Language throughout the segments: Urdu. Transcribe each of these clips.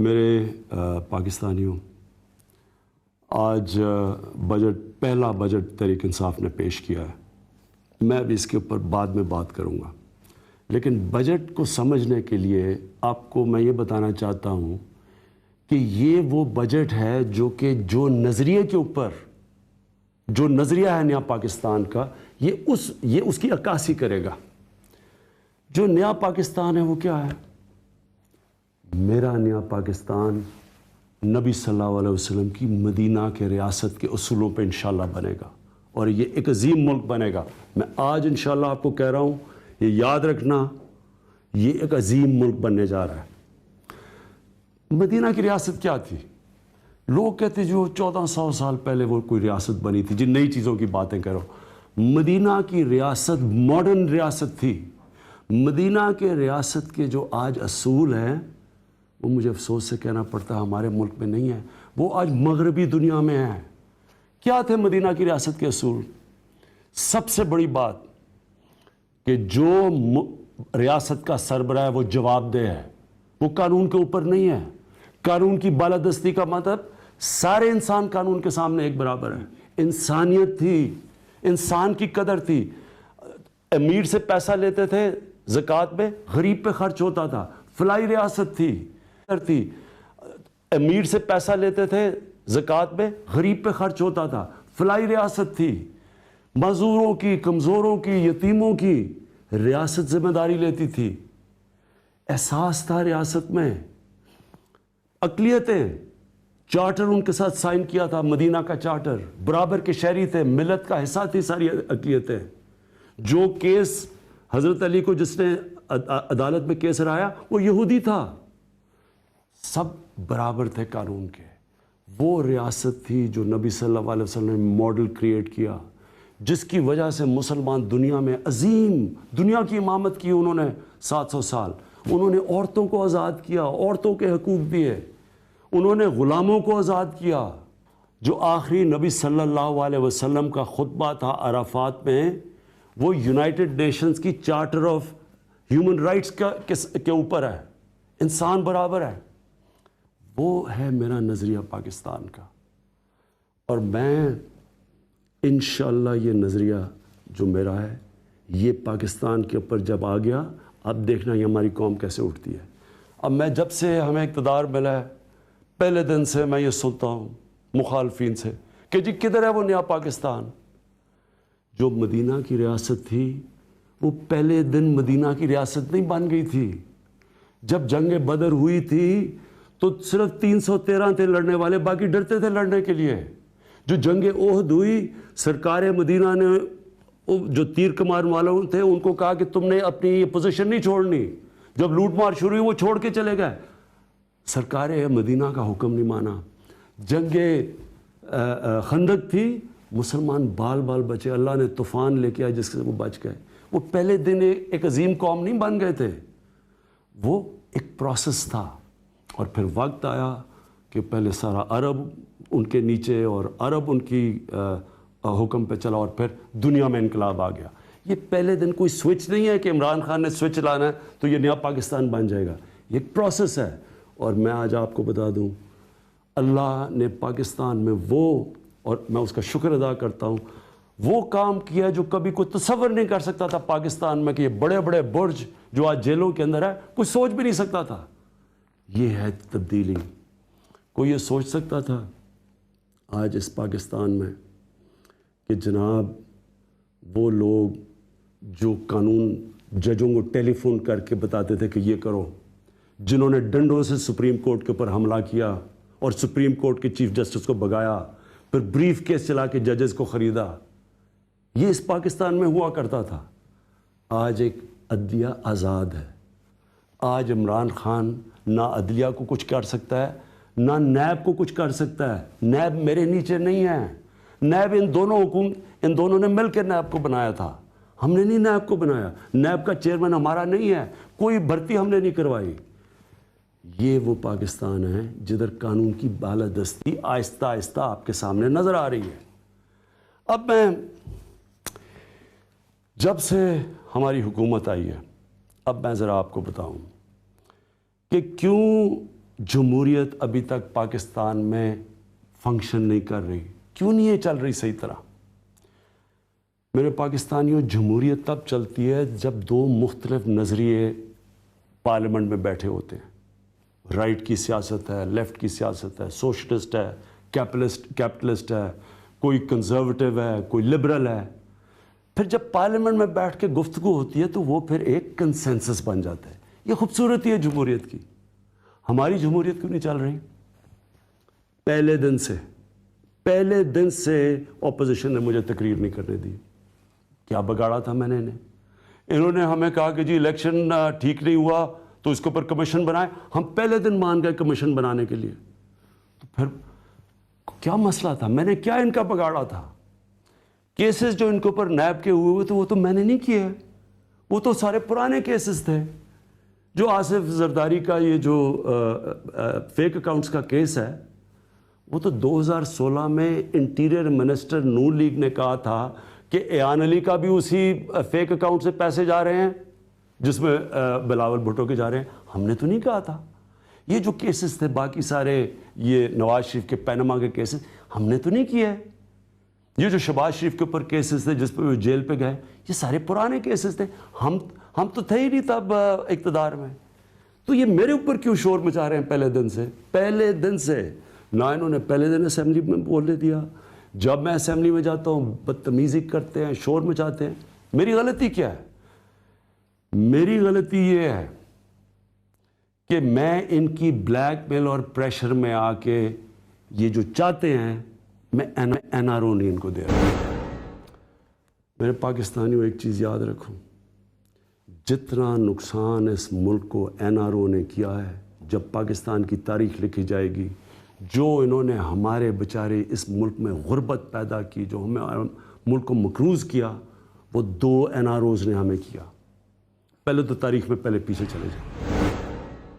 میرے پاکستانیوں، آج پہلا بجٹ تحریک انصاف نے پیش کیا ہے۔ میں بھی اس کے اوپر بعد میں بات کروں گا، لیکن بجٹ کو سمجھنے کے لیے آپ کو میں یہ بتانا چاہتا ہوں کہ یہ وہ بجٹ ہے جو نظریے کے اوپر جو نظریہ ہے نیا پاکستان کا، یہ اس کی عکاسی کرے گا۔ جو نیا پاکستان ہے وہ کیا ہے؟ میرا نیا پاکستان نبی صلی اللہ علیہ وسلم کی مدینہ کے ریاست کے اصولوں پہ انشاءاللہ بنے گا، اور یہ ایک عظیم ملک بنے گا۔ میں آج انشاءاللہ آپ کو کہہ رہا ہوں، یہ یاد رکھنا، یہ ایک عظیم ملک بننے جا رہا ہے۔ مدینہ کی ریاست کیا تھی؟ لوگ کہتے جو 1400 سال پہلے وہ کوئی ریاست بنی تھی، جن نئی چیزوں کی باتیں کرو۔ مدینہ کی ریاست ماڈرن ریاست تھی۔ مدینہ کے ریاست کے جو آج اصول ہیں وہ مجھے افسوس سے کہنا پڑتا ہے ہمارے ملک میں نہیں ہے، وہ آج مغربی دنیا میں ہیں۔ کیا تھے مدینہ کی ریاست کے اصول؟ سب سے بڑی بات کہ جو ریاست کا سربراہ ہے وہ جواب دہ ہے، وہ قانون کے اوپر نہیں ہے۔ قانون کی بالادستی کا مطلب سارے انسان قانون کے سامنے ایک برابر ہیں۔ انسانیت تھی، انسان کی قدر تھی۔ امیر سے پیسہ لیتے تھے زکوٰۃ میں، غریب پہ خرچ ہوتا تھا۔ فلاحی ریاست تھی۔ امیر سے پیسہ لیتے تھے زکوٰۃ میں، غریب پہ خرچ ہوتا تھا۔ فلاحی ریاست تھی۔ معذوروں کی، کمزوروں کی، یتیموں کی ریاست ذمہ داری لیتی تھی۔ احساس تھا ریاست میں۔ اقلیتیں، چارٹر ان کے ساتھ سائن کیا تھا، مدینہ کا چارٹر۔ برابر کے شہری تھے، ملت کا حصہ تھی ساری اقلیتیں۔ جو کیس حضرت علی کو جس نے عدالت میں کیس رہایا وہ یہودی تھا۔ سب برابر تھے قانون کے۔ وہ ریاست تھی جو نبی صلی اللہ علیہ وسلم نے ماڈل کریٹ کیا، جس کی وجہ سے مسلمان دنیا میں عظیم دنیا کی امامت کی۔ انہوں نے 700 سال انہوں نے عورتوں کو آزاد کیا، عورتوں کے حقوق دیے، انہوں نے غلاموں کو آزاد کیا۔ جو آخری نبی صلی اللہ علیہ وسلم کا خطبہ تھا عرفات میں، وہ یونائٹڈ نیشنز کی چارٹر آف ہیومن رائٹس کے اوپر ہے۔ انسان برابر ہے۔ وہ ہے میرا نظریہ پاکستان کا، اور میں انشاءاللہ یہ نظریہ جو میرا ہے یہ پاکستان کے اوپر جب آ گیا، اب دیکھنا یہ ہماری قوم کیسے اٹھتی ہے۔ اب میں جب سے ہمیں اقتدار ملا ہے، پہلے دن سے میں یہ سنتا ہوں مخالفین سے کہ جی کدھر ہے وہ نیا پاکستان؟ جو مدینہ کی ریاست تھی وہ پہلے دن مدینہ کی ریاست نہیں بن گئی تھی۔ جب جنگ بدر ہوئی تھی تو صرف 313 تھے لڑنے والے، باقی ڈرتے تھے لڑنے کے لیے۔ جو جنگ احد ہوئی، سرکار مدینہ نے جو تیر کمان والوں تھے ان کو کہا کہ تم نے اپنی یہ پوزیشن نہیں چھوڑنی۔ جب لوٹ مار شروع ہوئی وہ چھوڑ کے چلے گئے۔ سرکار مدینہ کا حکم نہیں مانا۔ جنگ خندق تھی، مسلمان بال بال بچے، اللہ نے طوفان لے کے آئے جس سے وہ بچ گئے۔ وہ پہلے دن ایک عظیم قوم نہیں بن گئے تھے، وہ ایک پروسیس تھا۔ اور پھر وقت آیا کہ پہلے سارا عرب ان کے نیچے اور عرب ان کی حکم پہ چلا، اور پھر دنیا میں انقلاب آ گیا۔ یہ پہلے دن کوئی سوئچ نہیں ہے کہ عمران خان نے سوئچ لانا ہے تو یہ نیا پاکستان بن جائے گا۔ یہ ایک پروسیس ہے، اور میں آج آپ کو بتا دوں اللہ نے پاکستان میں اور میں اس کا شکر ادا کرتا ہوں، وہ کام کیا جو کبھی کوئی تصور نہیں کر سکتا تھا پاکستان میں، کہ یہ بڑے بڑے برج جو آج جیلوں کے اندر ہے کوئی سوچ بھی نہیں سکتا تھا۔ یہ ہے تبدیلی۔ کوئی یہ سوچ سکتا تھا آج اس پاکستان میں کہ جناب وہ لوگ جو قانون ججوں کو ٹیلی فون کر کے بتاتے تھے کہ یہ کرو، جنہوں نے ڈنڈوں سے سپریم کورٹ کے اوپر حملہ کیا اور سپریم کورٹ کے چیف جسٹس کو بگایا، پھر بریف کیس چلا کے ججز کو خریدا، یہ اس پاکستان میں ہوا کرتا تھا۔ آج ایک عدلیہ آزاد ہے۔ آج عمران خان نہ عدلیہ کو کچھ کر سکتا ہے، نہ نیب کو کچھ کر سکتا ہے۔ نیب میرے نیچے نہیں ہے۔ نیب ان دونوں نے مل کے نیب کو بنایا تھا، ہم نے نہیں نیب کو بنایا۔ نیب کا چیئرمین ہمارا نہیں ہے، کوئی بھرتی ہم نے نہیں کروائی۔ یہ وہ پاکستان ہے جدھر قانون کی بالادستی آہستہ آہستہ آپ کے سامنے نظر آ رہی ہے۔ اب میں جب سے ہماری حکومت آئی ہے، اب میں ذرا آپ کو بتاؤں کہ کیوں جمہوریت ابھی تک پاکستان میں فنکشن نہیں کر رہی. کیوں نہیں یہ چل رہی صحیح طرح؟ میرے پاکستانیوں، جمہوریت تب چلتی ہے جب دو مختلف نظریے پارلیمنٹ میں بیٹھے ہوتے ہیں. رائٹ کی سیاست ہے، لیفٹ کی سیاست ہے، سوشلسٹ ہے، کیپٹلسٹ ہے، کوئی کنزرویٹو ہے، کوئی لبرل ہے. پھر جب پارلیمنٹ میں بیٹھ کے گفتگو ہوتی ہے تو وہ پھر ایک کنسنسس بن جاتا ہے. یہ خوبصورتی ہے جمہوریت کی. ہماری جمہوریت کیوں نہیں چل رہی؟ پہلے دن سے اپوزیشن نے مجھے تقریر نہیں کرنے دی. کیا بگاڑا تھا میں نے انہوں نے ہمیں کہا کہ جی الیکشن ٹھیک نہیں ہوا تو اس کے اوپر کمیشن بنائے. ہم پہلے دن مان گئے کمیشن بنانے کے لیے. تو پھر کیا مسئلہ تھا؟ میں نے کیا ان کا بگاڑا تھا؟ کیسز جو ان کے اوپر نیب کے ہوئے تھے وہ تو میں نے نہیں کیے. وہ تو سارے پرانے کیسز تھے. جو آصف زرداری کا یہ جو فیک اکاؤنٹس کا کیس ہے وہ تو 2016 میں انٹیریئر منسٹر نون لیگ نے کہا تھا کہ ایان علی کا بھی اسی فیک اکاؤنٹ سے پیسے جا رہے ہیں جس میں بلاول بھٹو کے جا رہے ہیں. ہم نے تو نہیں کہا تھا. یہ جو کیسز تھے باقی سارے یہ نواز شریف کے پینما کے کیسز ہم نے تو نہیں کیے. یہ جو شہباز شریف کے اوپر کیسز تھے جس پہ وہ جیل پہ گئے یہ سارے پرانے کیسز تھے. ہم تو تھے ہی نہیں تب اقتدار میں. تو یہ میرے اوپر کیوں شور مچا رہے ہیں پہلے دن سے؟ نہ انہوں نے پہلے دن اسمبلی میں بولنے دیا. جب میں اسمبلی میں جاتا ہوں بدتمیزی کرتے ہیں، شور مچاتے ہیں. میری غلطی کیا ہے؟ میری غلطی یہ ہے کہ میں ان کی بلیک میل اور پریشر میں آ کے یہ جو چاہتے ہیں میں این آر او نہیں ان کو دے رہا. میرے پاکستانیوں ایک چیز یاد رکھوں، جتنا نقصان اس ملک کو این آر او نے کیا ہے، جب پاکستان کی تاریخ لکھی جائے گی، جو انہوں نے ہمارے بیچارے اس ملک میں غربت پیدا کی، جو ہمیں ملک کو مقروض کیا، وہ 2 این آر اوز نے ہمیں کیا. پہلے تو تاریخ میں پہلے پیچھے چلے جائیں.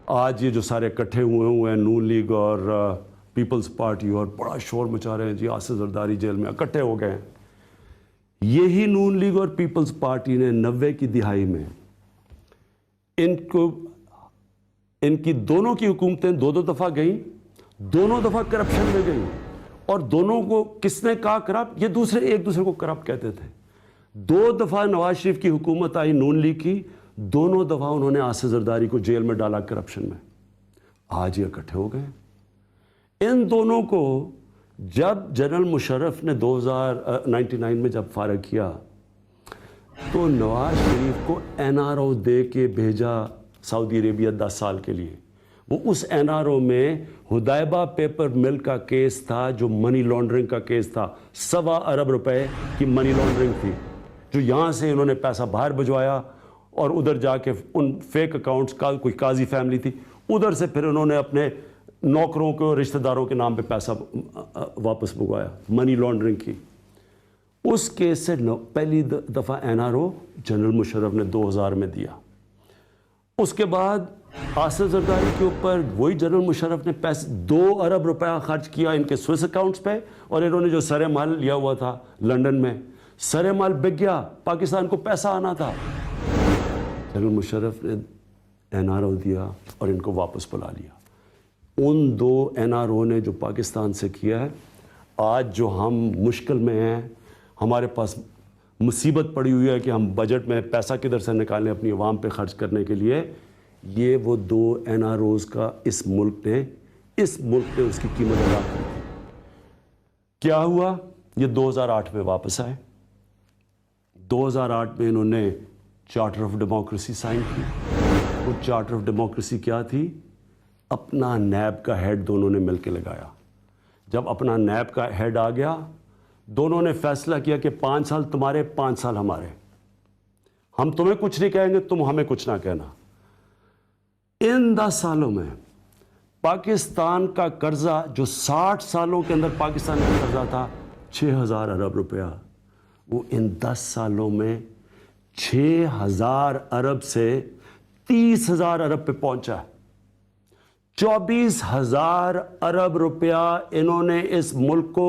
آج یہ جو سارے اکٹھے ہوئے ہیں نون لیگ اور پیپلز پارٹی اور بڑا شور مچا رہے ہیں جی آصف زرداری جیل میں اکٹھے ہو گئے ہیں. یہی نون لیگ اور پیپلز پارٹی نے 90 کی دہائی میں ان کی دونوں کی حکومتیں 2 دفعہ گئیں، دونوں دفعہ کرپشن میں گئیں. اور دونوں کو کس نے کہا کرپٹ؟ یہ ایک دوسرے کو کرپٹ کہتے تھے. 2 دفعہ نواز شریف کی حکومت آئی نون لیگ کی، دونوں دفعہ انہوں نے آصف زرداری کو جیل میں ڈالا کرپشن میں. آج یہ اکٹھے ہو گئے. ان دونوں کو جب جنرل مشرف نے 2099 میں جب فارغ کیا تو نواز شریف کو این آر او دے کے بھیجا سعودی عربیہ 10 سال کے لیے. وہ اس این آر او میں ہدایبہ پیپر مل کا کیس تھا جو منی لانڈرنگ کا کیس تھا. 1.25 ارب روپے کی منی لانڈرنگ تھی جو یہاں سے انہوں نے پیسہ باہر بھجوایا اور ادھر جا کے ان فیک اکاؤنٹس کا کوئی قاضی فیملی تھی ادھر سے پھر انہوں نے اپنے نوکروں کو رشتہ داروں کے نام پہ پیسہ واپس منگوایا. منی لانڈرنگ کی اس کیس سے پہلی دفعہ N R O general Musharraf نے 2000 میں دیا. اس کے بعد آصف زرداری کے اوپر وہی جنرل مشرف نے 2 ارب روپیہ خرچ کیا ان کے سوئس اکاؤنٹس پہ. اور انہوں نے جو سرے مال لیا ہوا تھا لنڈن میں، سرے مال بک گیا، پاکستان کو پیسہ آنا تھا. جنرل مشرف نے این آر او دیا اور ان کو واپس بلا لیا. ان 2 این آر او نے جو پاکستان سے کیا ہے، آج جو ہم مشکل میں ہیں، ہمارے پاس مصیبت پڑی ہوئی ہے کہ ہم بجٹ میں پیسہ کدھر سے نکالیں اپنی عوام پہ خرچ کرنے کے لیے، یہ وہ 2 این آر اوز کا اس ملک نے اس کی قیمت ادا کی. کیا ہوا؟ یہ 2008 میں واپس آئے. 2008 میں انہوں نے چارٹر آف ڈیموکریسی سائن کی. وہ چارٹر آف ڈیموکریسی کیا تھی؟ اپنا نیب کا ہیڈ دونوں نے مل کے لگایا. جب اپنا نیب کا ہیڈ آ گیا، دونوں نے فیصلہ کیا کہ 5 سال تمہارے 5 سال ہمارے. ہم تمہیں کچھ نہیں کہیں گے، تم ہمیں کچھ نہ کہنا. ان 10 سالوں میں پاکستان کا قرضہ جو 60 سالوں کے اندر پاکستان کا قرضہ تھا 6000 ارب روپیہ، وہ ان 10 سالوں میں 6000 ارب سے 30,000 ارب پہ پہنچا. 24,000 ارب روپیہ انہوں نے اس ملک کو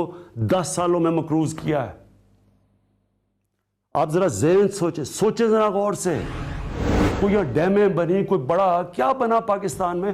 10 سالوں میں مقروض کیا ہے. آپ ذرا ذہن سوچیں ذرا غور سے. کوئی ڈیمیں بنی، کوئی بڑا کیا بنا پاکستان میں؟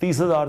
30,000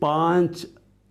$5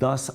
$10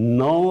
$9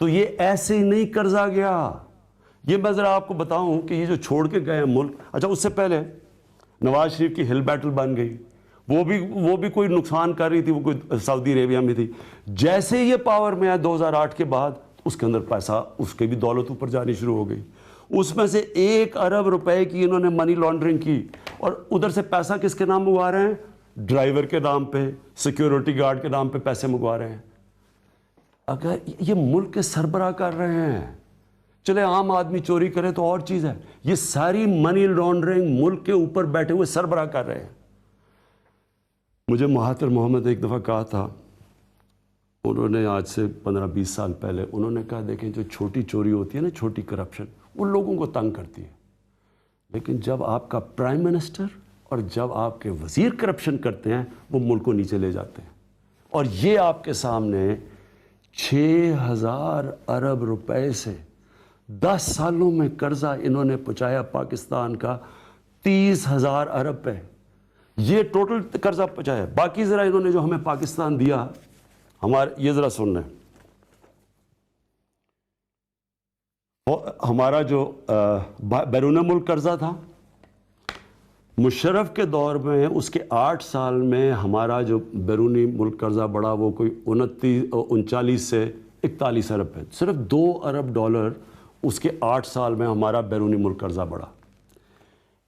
تو یہ ایسے ہی نہیں قرضہ گیا. یہ میں ذرا آپ کو بتاؤں کہ یہ جو چھوڑ کے گئے ہیں ملک, اچھا اس سے پہلے نواز شریف کی ہل بیٹل بن گئی, وہ بھی کوئی نقصان کر رہی تھی, وہ کوئی سعودی عربیہ میں تھی. جیسے یہ پاور میں آیا 2008 کے بعد, اس کے اندر پیسہ, اس کے بھی دولت اوپر جانی شروع ہو گئی. اس میں سے 1 ارب روپے کی انہوں نے منی لانڈرنگ کی, اور ادھر سے پیسہ کس کے نام منگوا رہے ہیں؟ ڈرائیور کے نام پہ, سیکیورٹی گارڈ کے نام پہ پیسے منگوا رہے ہیں. اگر یہ ملک کے سربراہ کر رہے ہیں, چلے عام آدمی چوری کرے تو اور چیز ہے, یہ ساری منی لانڈرنگ ملک کے اوپر بیٹھے ہوئے سربراہ کر رہے ہیں. مجھے مہاتر محمد ایک دفعہ کہا تھا, انہوں نے آج سے 15-20 سال پہلے انہوں نے کہا دیکھیں جو چھوٹی چوری ہوتی ہے نا, چھوٹی کرپشن, وہ لوگوں کو تنگ کرتی ہے, لیکن جب آپ کا پرائم منسٹر اور جب آپ کے وزیر کرپشن کرتے ہیں وہ ملک کو نیچے لے جاتے ہیں. اور یہ آپ کے سامنے 6,000 ارب روپے سے 10 سالوں میں قرضہ انہوں نے پہنچایا پاکستان کا 30,000 ارب پہ. یہ ٹوٹل قرضہ پہنچایا. باقی ذرا انہوں نے جو ہمیں پاکستان دیا, یہ ذرا سن رہے ہیں, ہمارا جو بیرون ملک قرضہ تھا مشرف کے دور میں, اس کے 8 سال میں ہمارا جو بیرونی ملک قرضہ بڑھا وہ کوئی 39 سے 41 ارب ہے. صرف $2 ارب اس کے 8 سال میں ہمارا بیرونی ملک قرضہ بڑھا.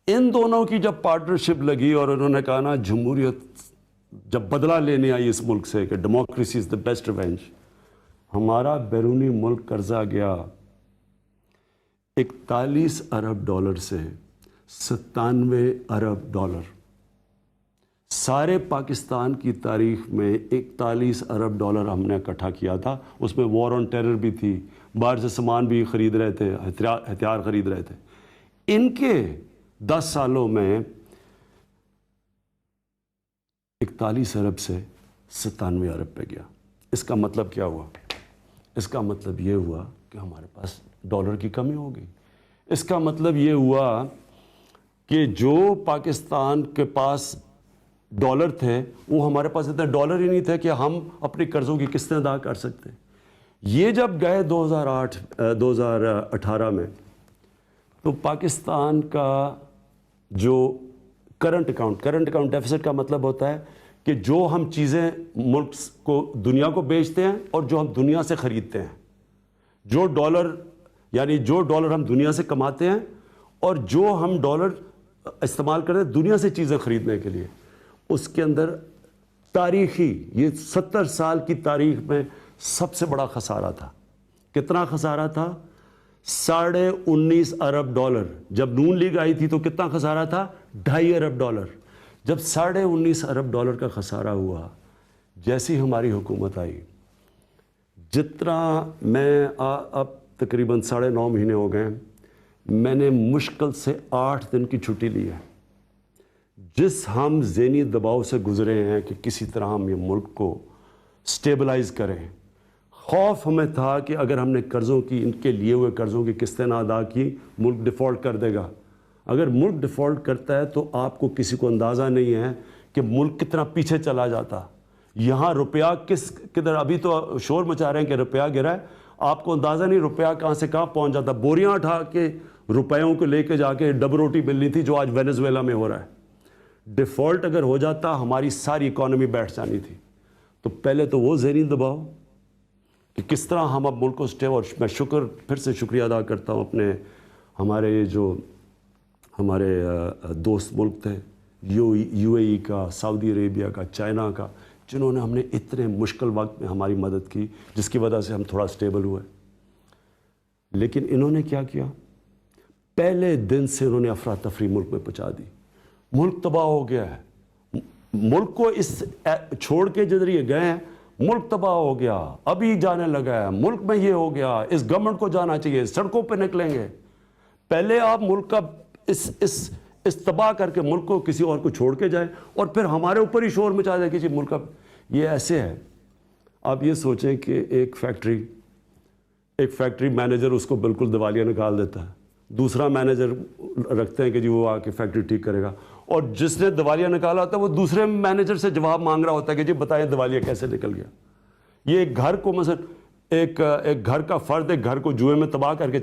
ان دونوں کی جب پارٹنرشپ لگی اور انہوں نے کہا نا جمہوریت جب بدلہ لینے آئی اس ملک سے کہ democracy is the best revenge, ہمارا بیرونی ملک قرضہ گیا 41 ارب سے 97 ارب. سارے پاکستان کی تاریخ میں 41 ارب ہم نے اکٹھا کیا تھا. اس میں وار آن ٹیرر بھی تھی, باہر سے سامان بھی خرید رہے تھے, ہتھیار خرید رہے تھے. ان کے 10 سالوں میں 41 ارب سے 97 ارب پہ گیا. اس کا مطلب کیا ہوا؟ اس کا مطلب یہ ہوا کہ ہمارے پاس ڈالر کی کمی ہو گئی. اس کا مطلب یہ ہوا کہ جو پاکستان کے پاس ڈالر تھے وہ ہمارے پاس اتنے ڈالر ہی نہیں تھے کہ ہم اپنی قرضوں کی قسطیں ادا کر سکتے. یہ جب گئے 2018 میں تو پاکستان کا جو کرنٹ اکاؤنٹ ڈیفیسٹ کا مطلب ہوتا ہے کہ جو ہم چیزیں ملک کو دنیا کو بیچتے ہیں اور جو ہم دنیا سے خریدتے ہیں, جو ڈالر ہم دنیا سے کماتے ہیں اور جو ہم ڈالر استعمال کرتے ہیں دنیا سے چیزیں خریدنے کے لیے, اس کے اندر تاریخی یہ 70 سال کی تاریخ میں سب سے بڑا خسارہ تھا. کتنا خسارہ تھا؟ 19.5 ارب. جب نون لیگ آئی تھی تو کتنا خسارہ تھا؟ 2.5 ارب. جب 19.5 ارب کا خسارہ ہوا, جیسی ہماری حکومت آئی, جتنا میں اب تقریباً 9.5 مہینے ہو گئے, میں نے مشکل سے 8 دن کی چھٹی لی ہے. جس ہم ذہنی دباؤ سے گزرے ہیں کہ کسی طرح ہم یہ ملک کو سٹیبلائز کریں, خوف ہمیں تھا کہ اگر ہم نے قرضوں کی, ان کے لیے ہوئے قرضوں کی قسطیں نہ ادا کی, ملک ڈیفالٹ کر دے گا. اگر ملک ڈیفالٹ کرتا ہے تو آپ کو کسی کو اندازہ نہیں ہے کہ ملک کتنا پیچھے چلا جاتا. یہاں روپیہ کدھر, ابھی تو شور مچا رہے ہیں کہ روپیہ گرا ہے, آپ کو اندازہ نہیں روپیہ کہاں سے کہاں پہنچ جاتا. بوریاں اٹھا کے روپیوں کو لے کے جا کے ڈب روٹی ملنی تھی, جو آج وینزویلا میں ہو رہا ہے. ڈیفالٹ اگر ہو جاتا ہماری ساری اکانومی بیٹھ جانی تھی. تو پہلے تو وہ ذہنی دباؤ کہ کس طرح ہم اب ملک کو اور میں پھر سے شکریہ ادا کرتا ہوں اپنے ہمارے دوست ملک تھے, یو اے ای کا, سعودی عربیہ کا, چائنا کا, جنہوں نے ہم نے اتنے مشکل وقت میں ہماری مدد کی, جس کی وجہ سے ہم تھوڑا سٹیبل ہوئے. لیکن انہوں نے کیا کیا؟ پہلے دن سے انہوں نے افراتفری ملک میں پہنچا دی. ملک تباہ ہو گیا ہے. ملک کو اس چھوڑ کے جدھر یہ گئے ہیں, ملک تباہ ہو گیا, ابھی جانے لگا ہے, ملک میں یہ ہو گیا, اس گورنمنٹ کو جانا چاہیے, سڑکوں پہ نکلیں گے. پہلے آپ ملک کا اس تباہ کر کے ملک کو کسی اور کو چھوڑ کے جائیں اور پھر ہمارے اوپر ہی شور مچا دیں کہ جی ملک اب یہ ایسے ہے. آپ یہ سوچیں کہ ایک فیکٹری مینیجر اس کو بالکل دیوالیہ نکال دیتا ہے, دوسرا مینیجر رکھتے ہیں کہ جی وہ آ کے فیکٹری ٹھیک کرے گا, اور جس نے دیوالیہ نکالا ہوتا ہے وہ دوسرے مینیجر سے جواب مانگ رہا ہوتا ہے کہ جی بتائیں دیوالیہ کیسے نکل گیا. یہ ایک گھر کو مثلا ایک گھر کا فرد ایک گھر کو جوئے میں تباہ کر کے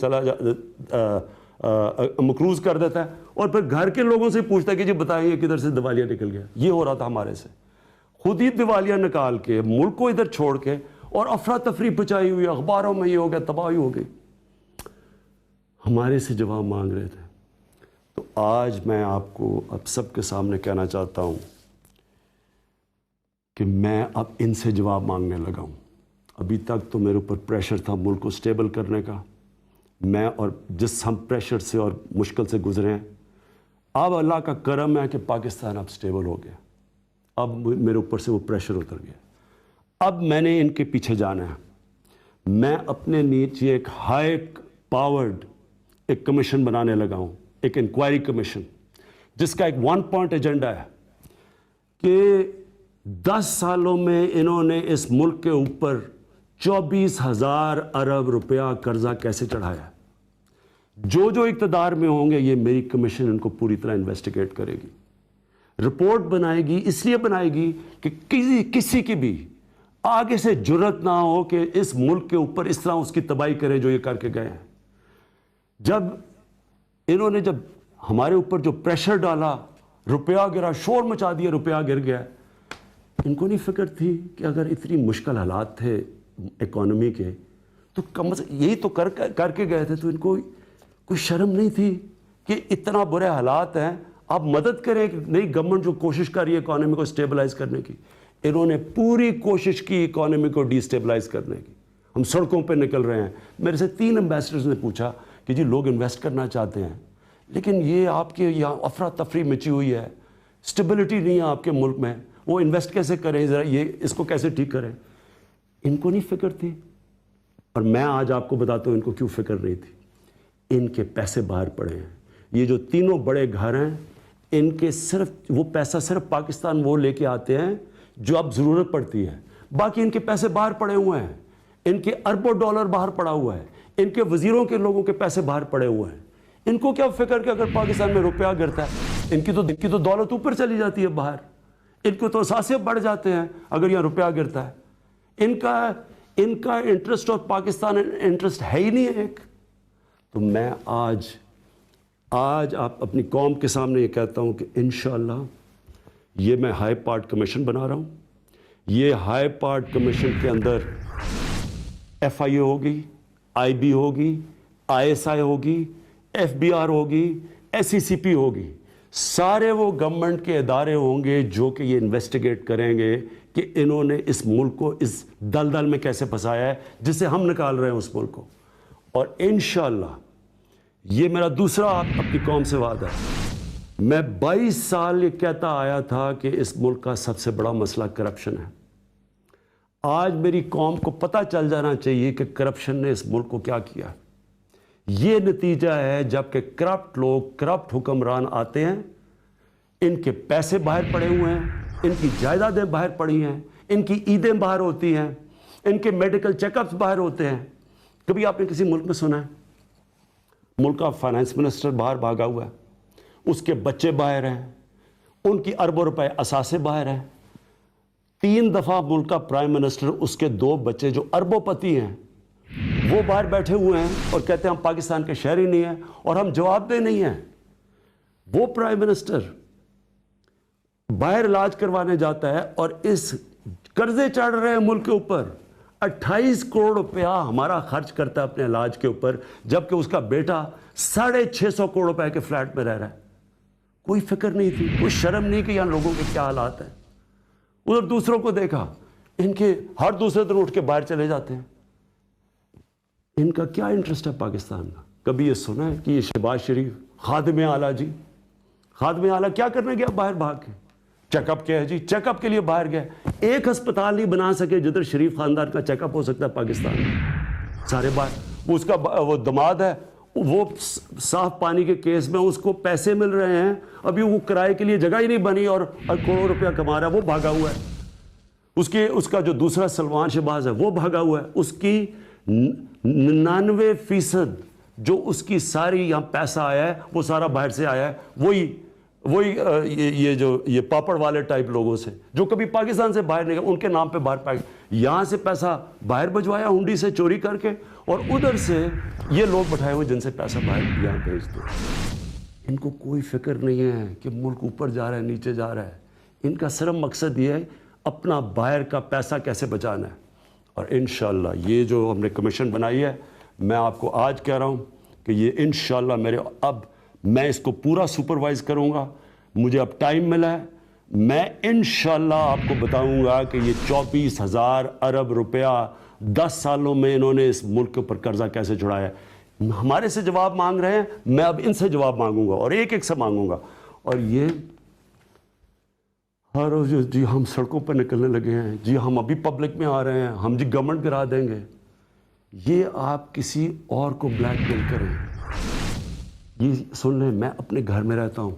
مقروض کر دیتا ہے اور پھر گھر کے لوگوں سے پوچھتا ہے کہ جی بتائیں یہ کدھر سے دیوالیہ نکل گیا. یہ ہو رہا تھا ہمارے سے, خود ہی دیوالیہ نکال کے ملک کو ادھر چھوڑ کے اور افراتفری پچائی ہوئی, اخباروں میں یہ ہو گیا, تباہی ہو گئی. ہمارے سے جواب مانگ رہے تھے. تو آج میں آپ کو اب سب کے سامنے کہنا چاہتا ہوں کہ میں اب ان سے جواب مانگنے لگا ہوں. ابھی تک تو میرے اوپر پریشر تھا ملک کو سٹیبل کرنے کا, میں اور جس ہم پریشر سے اور مشکل سے گزرے ہیں, اب اللہ کا کرم ہے کہ پاکستان اب سٹیبل ہو گیا. اب میرے اوپر سے وہ پریشر اتر گیا. اب میں نے ان کے پیچھے جانا ہے. میں اپنے نیچے ایک ہائی پاورڈ ایک کمیشن بنانے لگا ہوں, ایک انکوائری کمیشن, جس کا ایک 1 پوائنٹ ایجنڈا ہے کہ 10 سالوں میں انہوں نے اس ملک کے اوپر 24,000 ارب روپیہ قرضہ کیسے چڑھایا. جو اقتدار میں ہوں گے یہ میری کمیشن ان کو پوری طرح انویسٹیگیٹ کرے گی, رپورٹ بنائے گی. اس لیے بنائے گی کہ کسی کی بھی آگے سے جرت نہ ہو کہ اس ملک کے اوپر اس طرح اس کی تباہی کرے جو یہ کر کے گئے ہیں. جب انہوں نے ہمارے اوپر جو پریشر ڈالا, روپیہ گرا, شور مچا دیا, روپیہ گر گیا, ان کو نہیں فکر تھی کہ اگر اتنی مشکل حالات تھے اکانومی کے تو کم از کم یہی تو کر کے گئے تھے, تو ان کو کوئی شرم نہیں تھی کہ اتنا برے حالات ہیں, آپ مدد کریں کہ نئی گورنمنٹ جو کوشش کر رہی ہے اکانومی کو سٹیبلائز کرنے کی. انہوں نے پوری کوشش کی اکانومی کو ڈی سٹیبلائز کرنے کی. ہم سڑکوں پہ نکل رہے ہیں. میرے سے 3 امبیسڈرز نے پوچھا کہ جی لوگ انویسٹ کرنا چاہتے ہیں لیکن یہ آپ کے یہاں افراتفری مچی ہوئی ہے, سٹیبلٹی نہیں ہے آپ کے ملک میں, وہ انویسٹ کیسے کریں, ذرا یہ اس کو کیسے ٹھیک کریں. ان کو نہیں فکر تھی. اور میں آج آپ کو بتاتا ہوں ان کو کیوں فکر نہیں تھی. ان کے پیسے باہر پڑے ہیں. یہ جو تینوں بڑے گھر ہیں ان کے صرف وہ پیسہ صرف پاکستان وہ لے کے آتے ہیں جو اب ضرورت پڑتی ہے, باقی ان کے پیسے باہر پڑے ہوئے ہیں. ان کے اربوں ڈالر باہر پڑا ہوا ہے. ان کے وزیروں کے لوگوں کے پیسے باہر پڑے ہوئے ہیں. ان کو کیا فکر کہ اگر پاکستان میں روپیہ گرتا ہے ان کی تو دولت اوپر چلی جاتی ہے باہر, ان کو تو اثاثے بڑھ جاتے ہیں اگر یہاں روپیہ گرتا ہے. ان کا انٹرسٹ اور پاکستان انٹرسٹ ہے ہی نہیں ایک. تو میں آج آپ اپنی قوم کے سامنے یہ کہتا ہوں کہ انشاءاللہ یہ میں ہائی پارٹ کمیشن بنا رہا ہوں. یہ ہائی پارٹ کمیشن کے اندر FIA ہوگی, IB ہوگی, ISI ہوگی, FBI ہوگی, SECP ہوگی. سارے وہ گورنمنٹ کے ادارے ہوں گے جو کہ یہ انویسٹیگیٹ کریں گے کہ انہوں نے اس ملک کو اس دلدل میں کیسے پھنسایا ہے جس سے ہم نکال رہے ہیں اس ملک کو. اور انشاءاللہ یہ میرا دوسرا اپنی قوم سے وعدہ ہے. میں 22 سال یہ کہتا آیا تھا کہ اس ملک کا سب سے بڑا مسئلہ کرپشن ہے. آج میری قوم کو پتہ چل جانا چاہیے کہ کرپشن نے اس ملک کو کیا کیا. یہ نتیجہ ہے جب کہ کرپٹ لوگ, کرپٹ حکمران آتے ہیں, ان کے پیسے باہر پڑے ہوئے ہیں, ان کی جائیدادیں باہر پڑی ہیں, ان کی عیدیں باہر ہوتی ہیں, ان کے میڈیکل چیک اپس باہر ہوتے ہیں. کبھی آپ نے کسی ملک میں سنا ہے ملک کا فائنانس منسٹر باہر بھاگا ہوا ہے, اس کے بچے باہر ہیں, ان کی اربوں روپے اثاثے باہر ہیں. 3 دفعہ ملک کا پرائم منسٹر, اس کے 2 بچے جو اربوں پتی ہیں وہ باہر بیٹھے ہوئے ہیں اور کہتے ہیں ہم پاکستان کے شہری نہیں ہیں اور ہم جواب دہ نہیں ہیں. وہ پرائم منسٹر باہر علاج کروانے جاتا ہے اور اس قرضے چڑھ رہے ہیں ملک کے اوپر. 28 کروڑ روپیہ ہمارا خرچ کرتا ہے اپنے علاج کے اوپر, جبکہ اس کا بیٹا 650 کروڑ روپے کے فلیٹ میں رہ رہا ہے. کوئی فکر نہیں تھی, کوئی شرم نہیں کہ یہاں لوگوں کے کیا حالات ہیں. ادھر دوسروں کو دیکھا, ان کے ہر دوسرے دن اٹھ کے باہر چلے جاتے ہیں. ان کا کیا انٹرسٹ ہے پاکستان کا؟ کبھی یہ سنا ہے کہ یہ شہباز شریف خادم اعلیٰ جی, خادم اعلیٰ کیا کرنے گیا باہر بھاگ کے؟ چیک اپ کیا ہے جی, چیک اپ کے لیے باہر گئے. ایک ہسپتال نہیں بنا سکے جدھر شریف خاندان کا چیک اپ ہو سکتا ہے پاکستان میں. سارے باہر. اس کا وہ دماد ہے, وہ صاف پانی کے کیس میں اس کو پیسے مل رہے ہیں, ابھی وہ کرائے کے لیے جگہ ہی نہیں بنی اور کروڑوں روپیہ کما رہا ہے, وہ بھاگا ہوا ہے. اس کا جو دوسرا سلمان شہباز ہے وہ بھاگا ہوا ہے. اس کی 99% جو اس کی ساری یہاں پیسہ آیا ہے وہ سارا باہر سے آیا ہے. وہی یہ پاپڑ والے ٹائپ لوگوں سے جو کبھی پاکستان سے باہر نہیں گئے, ان کے نام پہ باہر پائے. یہاں سے پیسہ باہر بھجوایا ہنڈی سے چوری کر کے, اور ادھر سے یہ لوگ بٹھائے ہوئے جن سے پیسہ باہر یہاں بھیج دو. ان کو کوئی فکر نہیں ہے کہ ملک اوپر جا رہا ہے نیچے جا رہا ہے. ان کا صرف مقصد یہ ہے اپنا باہر کا پیسہ کیسے بچانا ہے. اور انشاءاللہ یہ جو ہم نے کمیشن بنائی ہے, میں آپ کو آج کہہ رہا ہوں کہ یہ انشاءاللہ اب میں اس کو پورا سپروائز کروں گا. مجھے اب ٹائم ملا ہے, میں انشاءاللہ آپ کو بتاؤں گا کہ یہ 24,000 ارب روپیہ 10 سالوں میں انہوں نے اس ملک کے اوپر قرضہ کیسے چھڑایا ہے. ہمارے سے جواب مانگ رہے ہیں, میں اب ان سے جواب مانگوں گا اور ایک ایک سے مانگوں گا. اور یہ ہر روز جی ہم سڑکوں پہ نکلنے لگے ہیں, جی ہم ابھی پبلک میں آ رہے ہیں, ہم جی گورنمنٹ گرا دیں گے. یہ آپ کسی اور کو بلیک میل کریں. یہ سن لیں, میں اپنے گھر میں رہتا ہوں,